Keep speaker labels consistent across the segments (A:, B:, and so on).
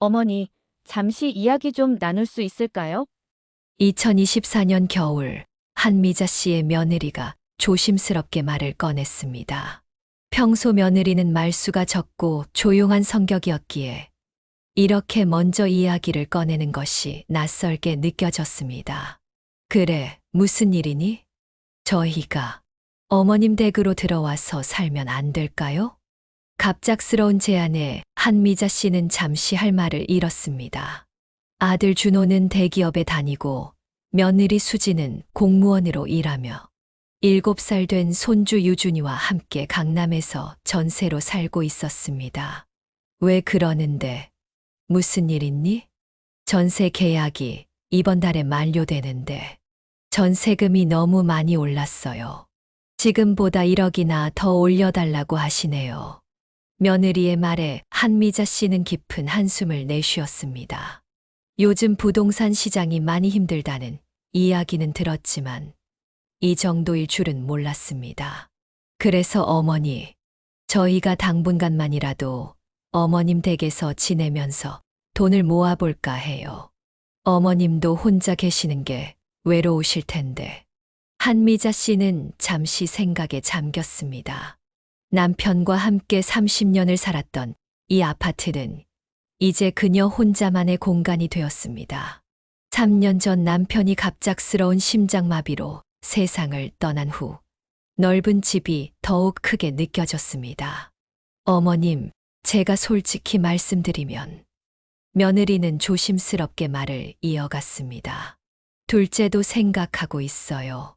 A: 어머니, 잠시 이야기 좀 나눌 수 있을까요?
B: 2024년 겨울 한미자 씨의 며느리가 조심스럽게 말을 꺼냈습니다. 평소 며느리는 말수가 적고 조용한 성격이었기에 이렇게 먼저 이야기를 꺼내는 것이 낯설게 느껴졌습니다. 그래, 무슨 일이니? 저희가 어머님 댁으로 들어와서 살면 안 될까요? 갑작스러운 제안에 한미자 씨는 잠시 할 말을 잃었습니다. 아들 준호는 대기업에 다니고 며느리 수지는 공무원으로 일하며 7살 된 손주 유준이와 함께 강남에서 전세로 살고 있었습니다. 왜 그러는데? 무슨 일 있니? 전세 계약이 이번 달에 만료되는데 전세금이 너무 많이 올랐어요. 지금보다 1억이나 더 올려달라고 하시네요. 며느리의 말에 한미자 씨는 깊은 한숨을 내쉬었습니다. 요즘 부동산 시장이 많이 힘들다는 이야기는 들었지만 이 정도일 줄은 몰랐습니다. 그래서 어머니, 저희가 당분간만이라도 어머님 댁에서 지내면서 돈을 모아볼까 해요. 어머님도 혼자 계시는 게 외로우실 텐데. 한미자 씨는 잠시 생각에 잠겼습니다. 남편과 함께 30년을 살았던 이 아파트는 이제 그녀 혼자만의 공간이 되었습니다. 3년 전 남편이 갑작스러운 심장마비로 세상을 떠난 후 넓은 집이 더욱 크게 느껴졌습니다. 어머님, 제가 솔직히 말씀드리면 며느리는 조심스럽게 말을 이어갔습니다. 둘째도 생각하고 있어요.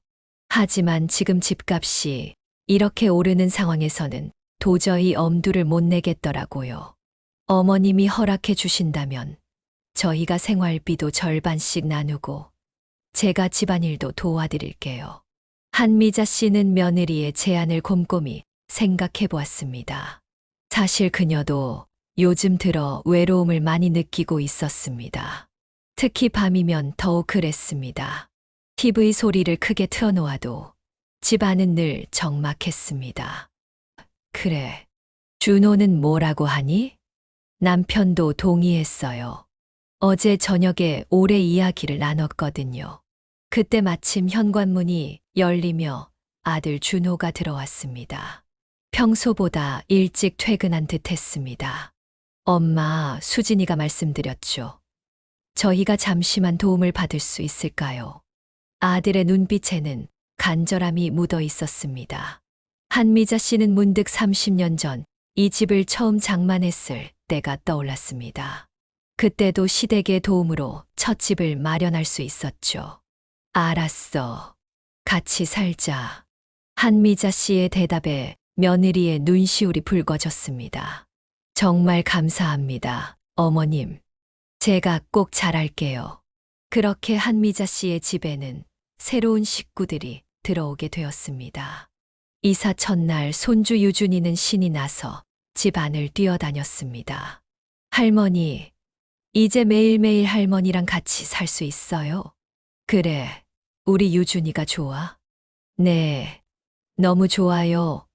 B: 하지만 지금 집값이 이렇게 오르는 상황에서는 도저히 엄두를 못 내겠더라고요. 어머님이 허락해 주신다면 저희가 생활비도 절반씩 나누고 제가 집안일도 도와드릴게요. 한미자 씨는 며느리의 제안을 곰곰이 생각해 보았습니다. 사실 그녀도 요즘 들어 외로움을 많이 느끼고 있었습니다. 특히 밤이면 더욱 그랬습니다. TV 소리를 크게 틀어놓아도 집안은 늘 적막했습니다. 그래, 준호는 뭐라고 하니? 남편도 동의했어요. 어제 저녁에 오래 이야기를 나눴거든요. 그때 마침 현관문이 열리며 아들 준호가 들어왔습니다. 평소보다 일찍 퇴근한 듯 했습니다. 엄마, 수진이가 말씀드렸죠. 저희가 잠시만 도움을 받을 수 있을까요? 아들의 눈빛에는 간절함이 묻어 있었습니다. 한미자 씨는 문득 30년 전 이 집을 처음 장만했을 때가 떠올랐습니다. 그때도 시댁의 도움으로 첫 집을 마련할 수 있었죠. 알았어. 같이 살자. 한미자 씨의 대답에 며느리의 눈시울이 붉어졌습니다. 정말 감사합니다, 어머님. 제가 꼭 잘할게요. 그렇게 한미자 씨의 집에는 새로운 식구들이 들어오게 되었습니다. 이사 첫날 손주 유준이는 신이 나서 집 안을 뛰어다녔습니다. 할머니, 이제 매일매일 할머니랑 같이 살 수 있어요? 그래, 우리 유준이가 좋아? 네, 너무 좋아요.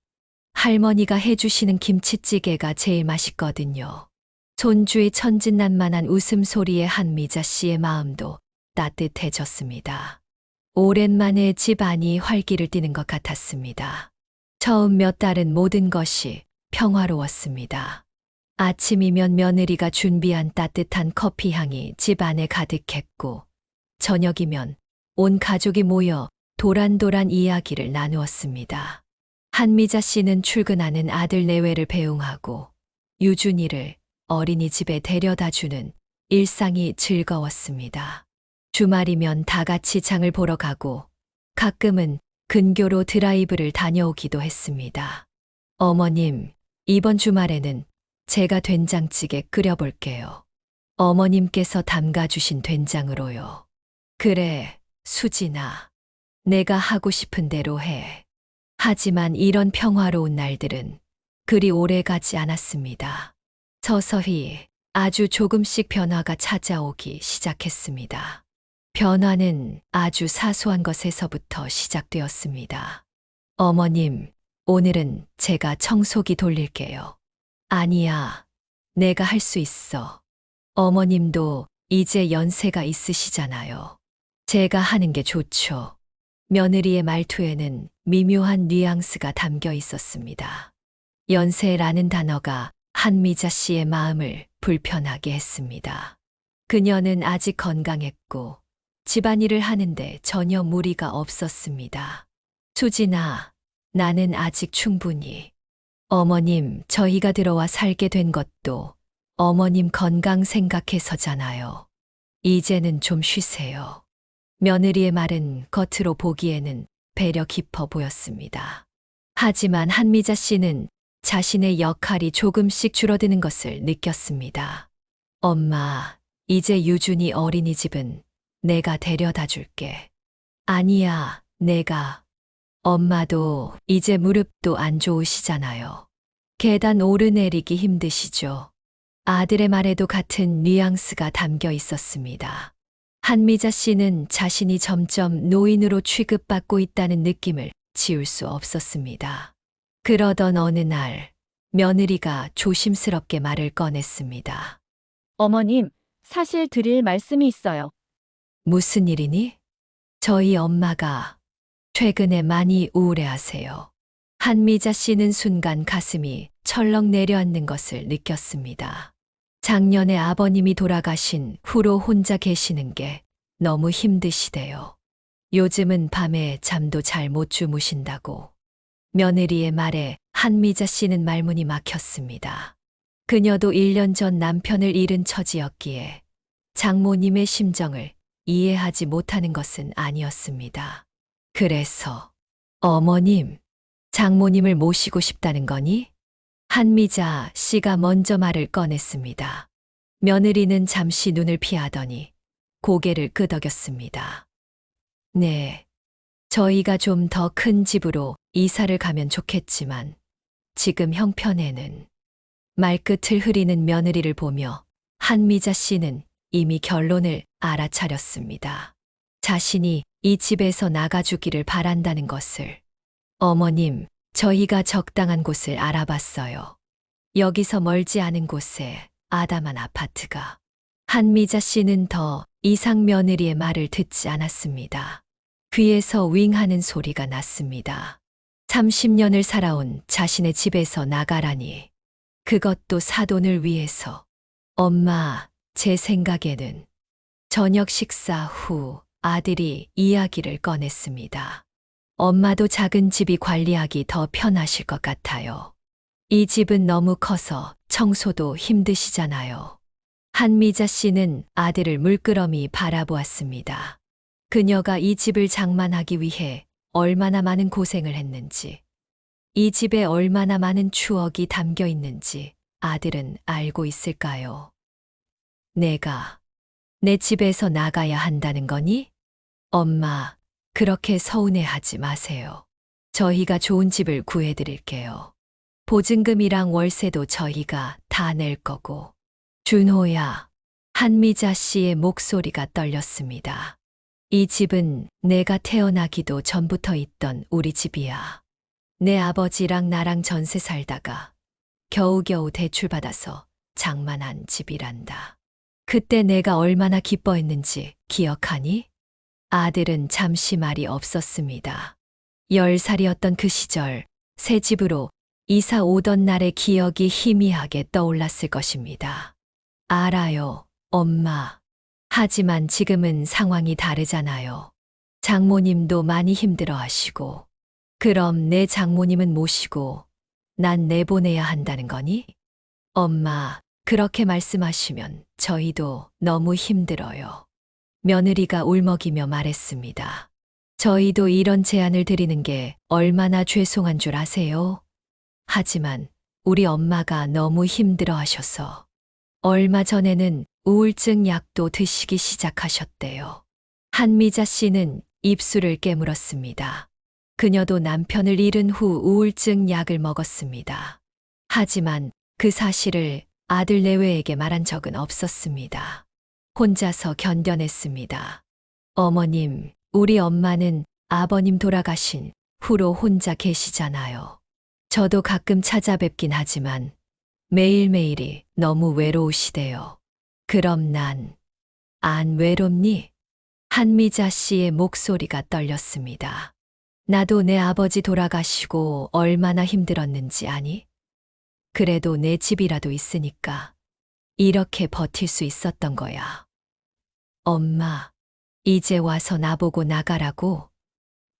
B: 할머니가 해주시는 김치찌개가 제일 맛있거든요. 손주의 천진난만한 웃음소리에 한미자 씨의 마음도 따뜻해졌습니다. 오랜만에 집 안이 활기를 띠는 것 같았습니다. 처음 몇 달은 모든 것이 평화로웠습니다. 아침이면 며느리가 준비한 따뜻한 커피 향이 집 안에 가득했고, 저녁이면 온 가족이 모여 도란도란 이야기를 나누었습니다. 한미자 씨는 출근하는 아들 내외를 배웅하고 유준이를 어린이집에 데려다 주는 일상이 즐거웠습니다. 주말이면 다 같이 장을 보러 가고 가끔은 근교로 드라이브를 다녀오기도 했습니다. 어머님, 이번 주말에는 제가 된장찌개 끓여볼게요. 어머님께서 담가주신 된장으로요. 그래, 수진아. 내가 하고 싶은 대로 해. 하지만 이런 평화로운 날들은 그리 오래 가지 않았습니다. 서서히 아주 조금씩 변화가 찾아오기 시작했습니다. 변화는 아주 사소한 것에서부터 시작되었습니다. 어머님, 오늘은 제가 청소기 돌릴게요. 아니야, 내가 할 수 있어. 어머님도 이제 연세가 있으시잖아요. 제가 하는 게 좋죠. 며느리의 말투에는 미묘한 뉘앙스가 담겨 있었습니다. 연세라는 단어가 한미자 씨의 마음을 불편하게 했습니다. 그녀는 아직 건강했고 집안일을 하는데 전혀 무리가 없었습니다. 수진아, 나는 아직 충분히. 어머님, 저희가 들어와 살게 된 것도 어머님 건강 생각해서잖아요. 이제는 좀 쉬세요. 며느리의 말은 겉으로 보기에는 배려 깊어 보였습니다. 하지만 한미자 씨는 자신의 역할이 조금씩 줄어드는 것을 느꼈습니다. 엄마, 이제 유준이 어린이집은 내가 데려다 줄게. 아니야, 내가. 엄마도 이제 무릎도 안 좋으시잖아요. 계단 오르내리기 힘드시죠? 아들의 말에도 같은 뉘앙스가 담겨 있었습니다. 한미자 씨는 자신이 점점 노인으로 취급받고 있다는 느낌을 지울 수 없었습니다. 그러던 어느 날, 며느리가 조심스럽게 말을 꺼냈습니다.
A: 어머님, 사실 드릴 말씀이 있어요.
B: 무슨 일이니? 저희 엄마가 최근에 많이 우울해하세요. 한미자 씨는 순간 가슴이 철렁 내려앉는 것을 느꼈습니다. 작년에 아버님이 돌아가신 후로 혼자 계시는 게 너무 힘드시대요. 요즘은 밤에 잠도 잘 못 주무신다고. 며느리의 말에 한미자 씨는 말문이 막혔습니다. 그녀도 1년 전 남편을 잃은 처지였기에 장모님의 심정을 이해하지 못하는 것은 아니었습니다. 그래서 어머님, 장모님을 모시고 싶다는 거니? 한미자 씨가 먼저 말을 꺼냈습니다. 며느리는 잠시 눈을 피하더니 고개를 끄덕였습니다. 네, 저희가 좀 더 큰 집으로 이사를 가면 좋겠지만 지금 형편에는. 말끝을 흐리는 며느리를 보며 한미자 씨는 이미 결론을 알아차렸습니다. 자신이 이 집에서 나가주기를 바란다는 것을. 어머님, 저희가 적당한 곳을 알아봤어요. 여기서 멀지 않은 곳에 아담한 아파트가. 한미자 씨는 더 이상 며느리의 말을 듣지 않았습니다. 귀에서 윙하는 소리가 났습니다. 30년을 살아온 자신의 집에서 나가라니. 그것도 사돈을 위해서. 엄마, 제 생각에는. 저녁 식사 후 아들이 이야기를 꺼냈습니다. 엄마도 작은 집이 관리하기 더 편하실 것 같아요. 이 집은 너무 커서 청소도 힘드시잖아요. 한미자 씨는 아들을 물끄러미 바라보았습니다. 그녀가 이 집을 장만하기 위해 얼마나 많은 고생을 했는지, 이 집에 얼마나 많은 추억이 담겨 있는지 아들은 알고 있을까요? 내가 내 집에서 나가야 한다는 거니? 엄마, 그렇게 서운해하지 마세요. 저희가 좋은 집을 구해드릴게요. 보증금이랑 월세도 저희가 다 낼 거고. 준호야, 한미자 씨의 목소리가 떨렸습니다. 이 집은 내가 태어나기도 전부터 있던 우리 집이야. 내 아버지랑 나랑 전세 살다가 겨우겨우 대출받아서 장만한 집이란다. 그때 내가 얼마나 기뻐했는지 기억하니? 아들은 잠시 말이 없었습니다. 10살이었던 그 시절, 새 집으로 이사 오던 날의 기억이 희미하게 떠올랐을 것입니다. 알아요, 엄마. 하지만 지금은 상황이 다르잖아요. 장모님도 많이 힘들어 하시고. 그럼 내 장모님은 모시고 난 내보내야 한다는 거니? 엄마, 그렇게 말씀하시면 저희도 너무 힘들어요. 며느리가 울먹이며 말했습니다. 저희도 이런 제안을 드리는 게 얼마나 죄송한 줄 아세요? 하지만 우리 엄마가 너무 힘들어 하셔서 얼마 전에는 우울증 약도 드시기 시작하셨대요. 한미자 씨는 입술을 깨물었습니다. 그녀도 남편을 잃은 후 우울증 약을 먹었습니다. 하지만 그 사실을 아들 내외에게 말한 적은 없었습니다. 혼자서 견뎌냈습니다. 어머님, 우리 엄마는 아버님 돌아가신 후로 혼자 계시잖아요. 저도 가끔 찾아뵙긴 하지만 매일매일이 너무 외로우시대요. 그럼 난 안 외롭니? 한미자 씨의 목소리가 떨렸습니다. 나도 내 아버지 돌아가시고 얼마나 힘들었는지 아니? 그래도 내 집이라도 있으니까 이렇게 버틸 수 있었던 거야. 엄마, 이제 와서 나보고 나가라고?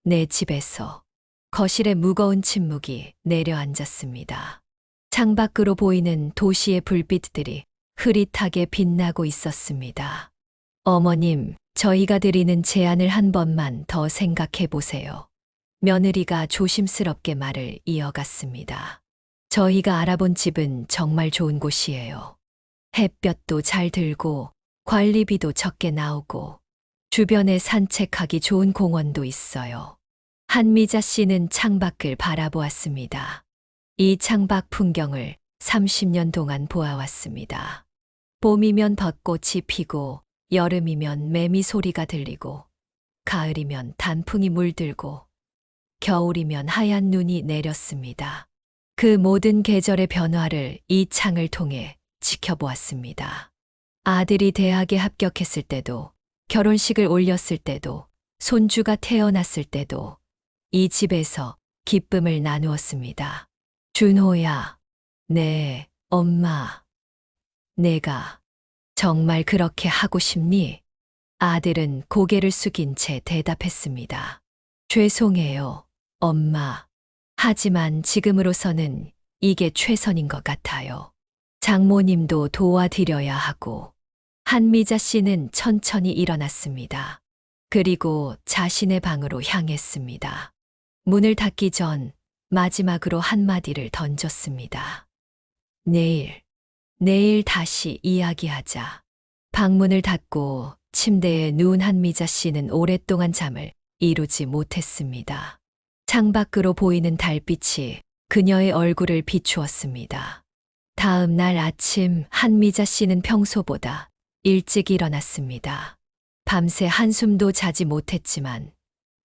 B: 내 집에서 거실에 무거운 침묵이 내려앉았습니다. 창밖으로 보이는 도시의 불빛들이 흐릿하게 빛나고 있었습니다. 어머님, 저희가 드리는 제안을 한 번만 더 생각해 보세요. 며느리가 조심스럽게 말을 이어갔습니다. 저희가 알아본 집은 정말 좋은 곳이에요. 햇볕도 잘 들고 관리비도 적게 나오고 주변에 산책하기 좋은 공원도 있어요. 한미자 씨는 창밖을 바라보았습니다. 이 창밖 풍경을 30년 동안 보아왔습니다. 봄이면 벚꽃이 피고 여름이면 매미 소리가 들리고 가을이면 단풍이 물들고 겨울이면 하얀 눈이 내렸습니다. 그 모든 계절의 변화를 이 창을 통해 지켜보았습니다. 아들이 대학에 합격했을 때도, 결혼식을 올렸을 때도, 손주가 태어났을 때도 이 집에서 기쁨을 나누었습니다. 준호야, 네, 엄마. 내가 정말 그렇게 하고 싶니? 아들은 고개를 숙인 채 대답했습니다. 죄송해요, 엄마. 하지만 지금으로서는 이게 최선인 것 같아요. 장모님도 도와드려야 하고. 한미자 씨는 천천히 일어났습니다. 그리고 자신의 방으로 향했습니다. 문을 닫기 전 마지막으로 한마디를 던졌습니다. 내일 다시 이야기하자. 방문을 닫고 침대에 누운 한미자 씨는 오랫동안 잠을 이루지 못했습니다. 창밖으로 보이는 달빛이 그녀의 얼굴을 비추었습니다. 다음 날 아침 한미자 씨는 평소보다 일찍 일어났습니다. 밤새 한숨도 자지 못했지만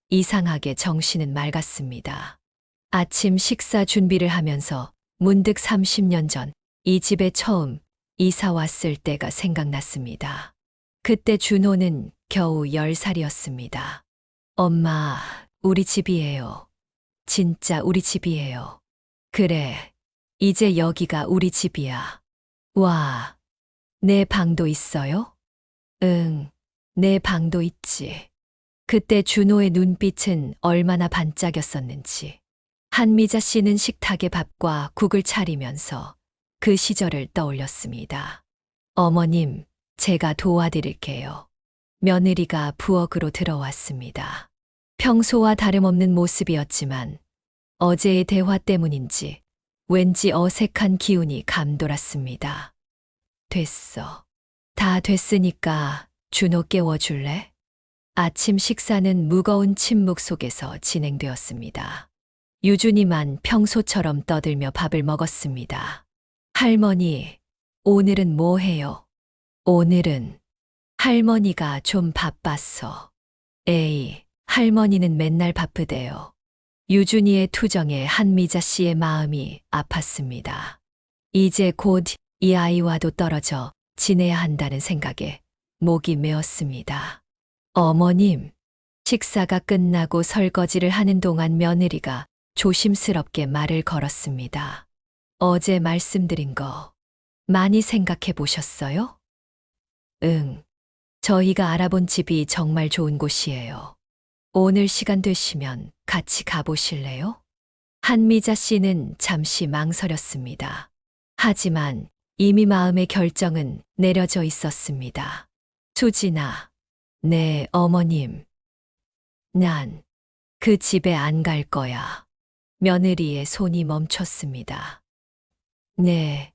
B: 이상하게 정신은 맑았습니다. 아침 식사 준비를 하면서 문득 30년 전 이 집에 처음 이사 왔을 때가 생각났습니다. 그때 준호는 겨우 10살이었습니다. 엄마, 우리 집이에요. 진짜 우리 집이에요. 그래, 이제 여기가 우리 집이야. 와, 내 방도 있어요? 응, 내 방도 있지. 그때 준호의 눈빛은 얼마나 반짝였었는지. 한미자 씨는 식탁에 밥과 국을 차리면서 그 시절을 떠올렸습니다. 어머님, 제가 도와드릴게요. 며느리가 부엌으로 들어왔습니다. 평소와 다름없는 모습이었지만 어제의 대화 때문인지 왠지 어색한 기운이 감돌았습니다. 됐어. 다 됐으니까 준호 깨워줄래? 아침 식사는 무거운 침묵 속에서 진행되었습니다. 유준이만 평소처럼 떠들며 밥을 먹었습니다. 할머니, 오늘은 뭐 해요? 오늘은 할머니가 좀 바빴어. 에이, 할머니는 맨날 바쁘대요. 유준이의 투정에 한미자 씨의 마음이 아팠습니다. 이제 곧 이 아이와도 떨어져 지내야 한다는 생각에 목이 메었습니다. 어머님, 식사가 끝나고 설거지를 하는 동안 며느리가 조심스럽게 말을 걸었습니다. 어제 말씀드린 거 많이 생각해 보셨어요? 응, 저희가 알아본 집이 정말 좋은 곳이에요. 오늘 시간 되시면 같이 가보실래요? 한미자 씨는 잠시 망설였습니다. 하지만 이미 마음의 결정은 내려져 있었습니다. 수진아, 네, 어머님. 난 그 집에 안 갈 거야. 며느리의 손이 멈췄습니다. 네,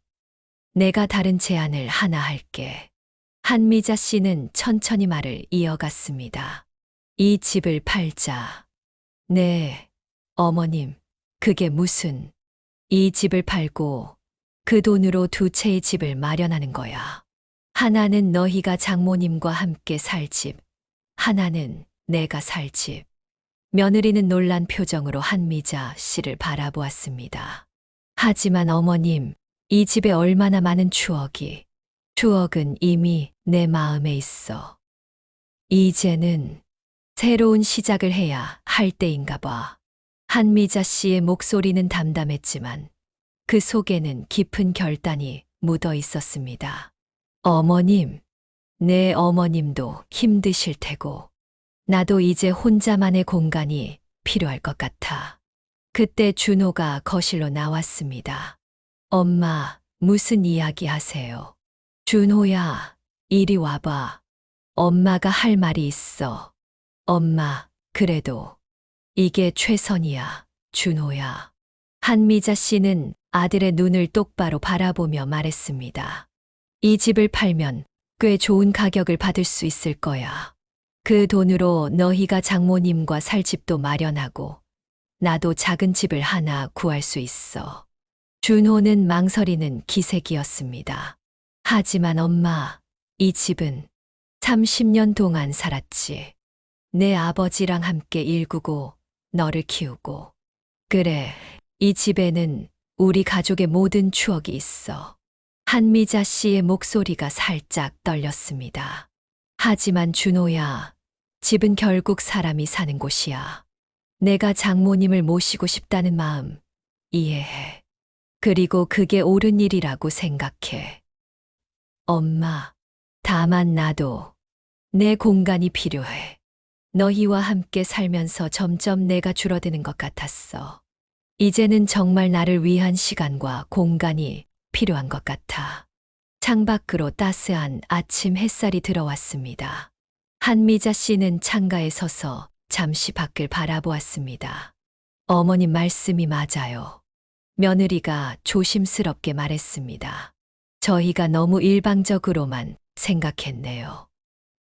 B: 내가 다른 제안을 하나 할게. 한미자 씨는 천천히 말을 이어갔습니다. 이 집을 팔자. 네, 어머님, 그게 무슨, 이 집을 팔고 그 돈으로 두 채의 집을 마련하는 거야. 하나는 너희가 장모님과 함께 살 집, 하나는 내가 살 집. 며느리는 놀란 표정으로 한미자 씨를 바라보았습니다. 하지만 어머님, 이 집에 얼마나 많은 추억이, 추억은 이미 내 마음에 있어. 이제는 새로운 시작을 해야 할 때인가 봐. 한미자 씨의 목소리는 담담했지만 그 속에는 깊은 결단이 묻어 있었습니다. 어머님, 내 어머님도 힘드실 테고, 나도 이제 혼자만의 공간이 필요할 것 같아. 그때 준호가 거실로 나왔습니다. 엄마, 무슨 이야기 하세요? 준호야, 이리 와봐. 엄마가 할 말이 있어. 엄마, 그래도 이게 최선이야, 준호야. 한미자 씨는 아들의 눈을 똑바로 바라보며 말했습니다. 이 집을 팔면 꽤 좋은 가격을 받을 수 있을 거야. 그 돈으로 너희가 장모님과 살 집도 마련하고 나도 작은 집을 하나 구할 수 있어. 준호는 망설이는 기색이었습니다. 하지만 엄마, 이 집은 30년 동안 살았지. 내 아버지랑 함께 일구고 너를 키우고. 그래, 이 집에는 우리 가족의 모든 추억이 있어. 한미자 씨의 목소리가 살짝 떨렸습니다. 하지만 준호야, 집은 결국 사람이 사는 곳이야. 내가 장모님을 모시고 싶다는 마음 이해해. 그리고 그게 옳은 일이라고 생각해. 엄마, 다만 나도 내 공간이 필요해. 너희와 함께 살면서 점점 내가 줄어드는 것 같았어. 이제는 정말 나를 위한 시간과 공간이 필요한 것 같아. 창밖으로 따스한 아침 햇살이 들어왔습니다. 한미자 씨는 창가에 서서 잠시 밖을 바라보았습니다. 어머님 말씀이 맞아요. 며느리가 조심스럽게 말했습니다. 저희가 너무 일방적으로만 생각했네요.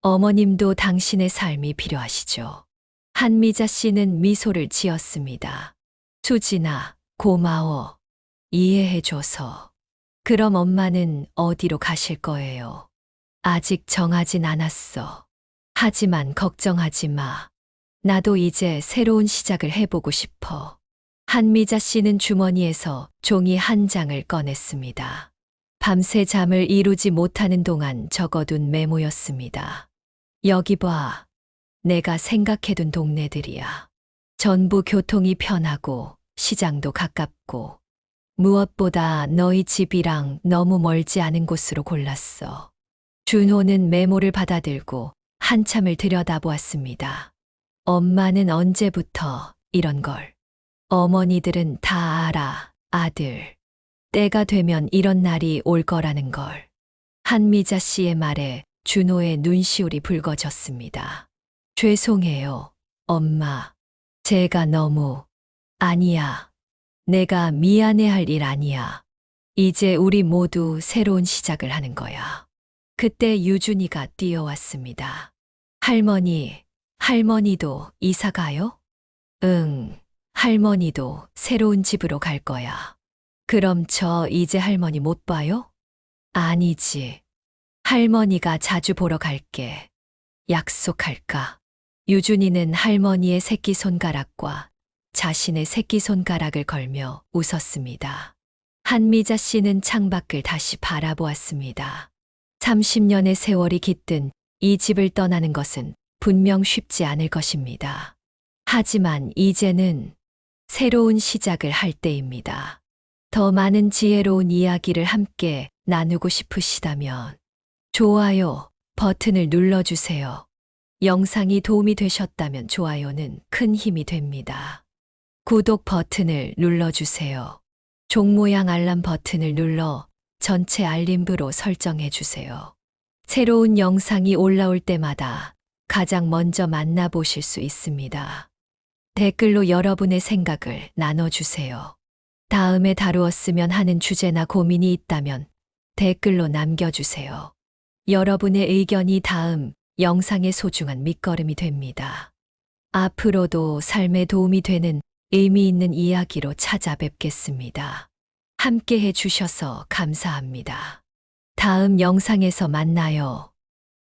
B: 어머님도 당신의 삶이 필요하시죠. 한미자 씨는 미소를 지었습니다. 수진아, 고마워. 이해해줘서. 그럼 엄마는 어디로 가실 거예요? 아직 정하진 않았어. 하지만 걱정하지 마. 나도 이제 새로운 시작을 해보고 싶어. 한미자 씨는 주머니에서 종이 한 장을 꺼냈습니다. 밤새 잠을 이루지 못하는 동안 적어둔 메모였습니다. 여기 봐. 내가 생각해둔 동네들이야. 전부 교통이 편하고 시장도 가깝고 무엇보다 너희 집이랑 너무 멀지 않은 곳으로 골랐어. 준호는 메모를 받아들고 한참을 들여다보았습니다. 엄마는 언제부터 이런 걸? 어머니들은 다 알아, 아들. 때가 되면 이런 날이 올 거라는 걸. 한미자 씨의 말에 준호의 눈시울이 붉어졌습니다. 죄송해요, 엄마. 제가 너무... 아니야. 내가 미안해할 일 아니야. 이제 우리 모두 새로운 시작을 하는 거야. 그때 유준이가 뛰어왔습니다. 할머니, 할머니도 이사 가요? 응, 할머니도 새로운 집으로 갈 거야. 그럼 저 이제 할머니 못 봐요? 아니지. 할머니가 자주 보러 갈게. 약속할까? 유준이는 할머니의 새끼손가락과 자신의 새끼손가락을 걸며 웃었습니다. 한미자 씨는 창밖을 다시 바라보았습니다. 30년의 세월이 깃든 이 집을 떠나는 것은 분명 쉽지 않을 것입니다. 하지만 이제는 새로운 시작을 할 때입니다. 더 많은 지혜로운 이야기를 함께 나누고 싶으시다면 좋아요 버튼을 눌러주세요. 영상이 도움이 되셨다면 좋아요는 큰 힘이 됩니다. 구독 버튼을 눌러주세요. 종 모양 알람 버튼을 눌러 전체 알림부로 설정해 주세요. 새로운 영상이 올라올 때마다 가장 먼저 만나보실 수 있습니다. 댓글로 여러분의 생각을 나눠주세요. 다음에 다루었으면 하는 주제나 고민이 있다면 댓글로 남겨주세요. 여러분의 의견이 다음 영상의 소중한 밑거름이 됩니다. 앞으로도 삶에 도움이 되는 의미 있는 이야기로 찾아뵙겠습니다. 함께 해주셔서 감사합니다. 다음 영상에서 만나요.